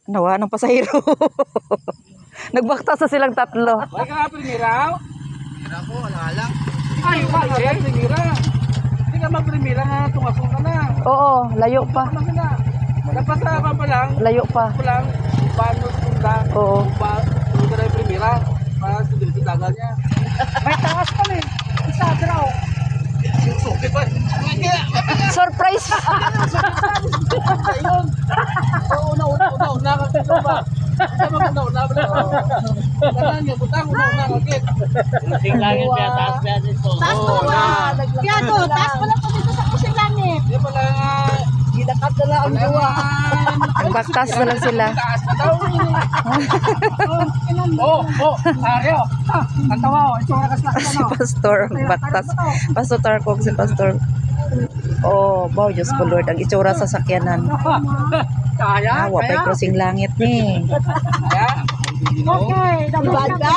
Nawa ng pasahero. Nagbaktas sa silang tatlo. Wala ka nga primera? Mira ko, wala. Ay, wala ka primera. Hindi ka mag-primera nga, tumasong ka na. Oo, layo pa. Tumasong ka na. Dapat sa ka pa lang, Layo pa. paano sunda, Oo. paano ka na yung primera, para sa dagal niya. May taas pa rin. Isa, draw. Sukit pa. Surprise! Ayun. Una ka kito ba? Isa maganda, una. Kanan niya, butang, una kakit. Lasing langit kaya taas kaya dito. Taas ko ba? Kaya to, taas pala po dito sa kusing langit. Di pala nga, Ginakat na lang ang gawa. Nagbaktas na lang sila. taas na daw. Areo. Ang tawa, ito nga kaslak Si Pastor, baktas. Pastor Tarkog, si Pastor. Oh, wow, Diyos ko Lord, ang itsura sa sakyanan. Kaya, Awa, pa'y crossing langit ni. kaya. Okay, nabada.